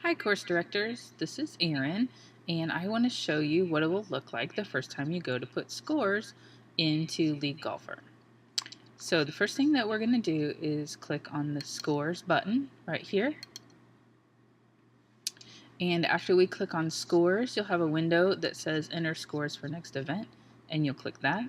Hi course directors, this is Erin and I want to show you what it will look like the first time you go to put scores into League Golfer. So the first thing that we're going to do is click on the scores button right here. And after we click on scores, you'll have a window that says enter scores for next event and you'll click that.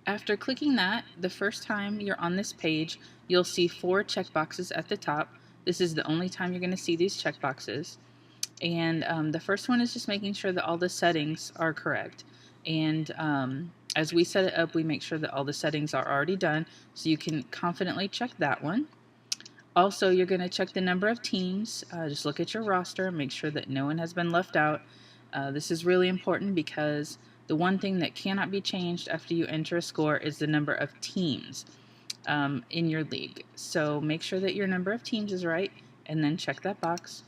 After clicking that, the first time you're on this page, you'll see 4 checkboxes at the top. This is the only time you're going to see these checkboxes. And the first one is just making sure that all the settings are correct. And as we set it up, we make sure that all the settings are already done, so you can confidently check that one. Also, you're going to check the number of teams. Just look at your roster and make sure that no one has been left out. This is really important because the one thing that cannot be changed after you enter a score is the number of teams in your league. So make sure that your number of teams is right and then check that box.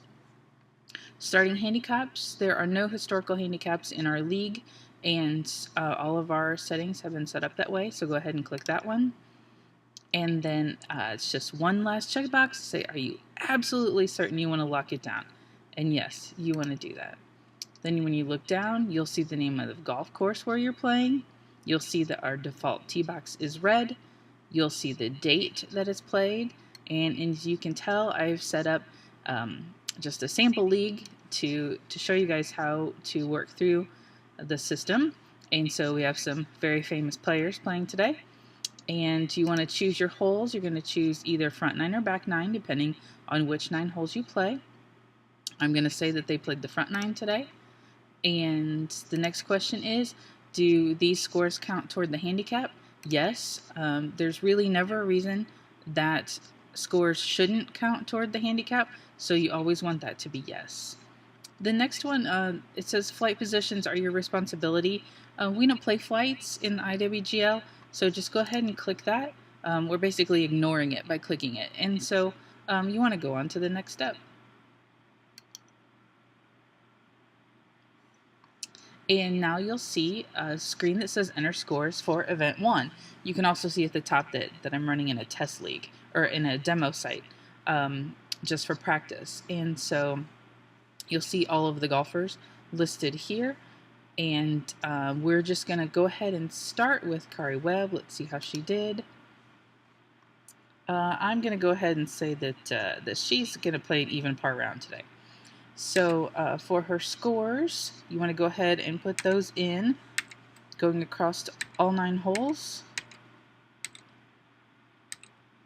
Starting handicaps, there are no historical handicaps in our league, and all of our settings have been set up that way, so go ahead and click that one. And then it's just one last checkbox to say, are you absolutely certain you want to lock it down? And yes, you want to do that. Then when you look down, you'll see the name of the golf course where you're playing. You'll see that our default tee box is red. You'll see the date that it's played. And as you can tell, I've set up just a sample league to show you guys how to work through the system. And so we have some very famous players playing today. And you want to choose your holes. You're going to choose either front 9 or back 9, depending on which 9 holes you play. I'm going to say that they played the front 9 today. And the next question is, do these scores count toward the handicap? Yes. There's really never a reason that scores shouldn't count toward the handicap, so you always want that to be yes. The next one, it says flight positions are your responsibility. We don't play flights in IWGL, so just go ahead and click that. We're basically ignoring it by clicking it. And so you want to go on to the next step. And now you'll see a screen that says enter scores for event 1. You can also see at the top that I'm running in a test league or in a demo site just for practice. And so you'll see all of the golfers listed here. And we're just going to go ahead and start with Kari Webb. Let's see how she did. I'm going to go ahead and say that she's going to play an even par round today. So for her scores, you want to go ahead and put those in, going across all 9 holes.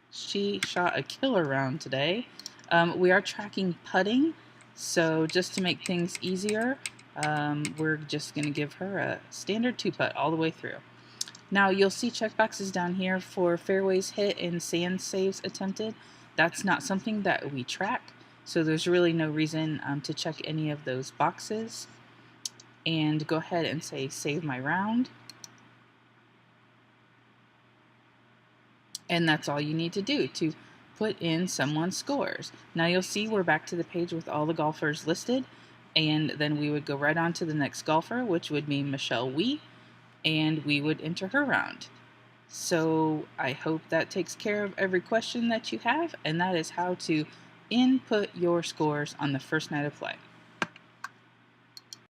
She shot a killer round today. We are tracking putting, so just to make things easier, we're just going to give her a standard 2-putt all the way through. Now you'll see checkboxes down here for fairways hit and sand saves attempted. That's not something that we track. So there's really no reason to check any of those boxes. And go ahead and say save my round. And that's all you need to do to put in someone's scores. Now you'll see we're back to the page with all the golfers listed. And then we would go right on to the next golfer, which would be Michelle Wee. And we would enter her round. So I hope that takes care of every question that you have. And that is how to input your scores on the first night of play.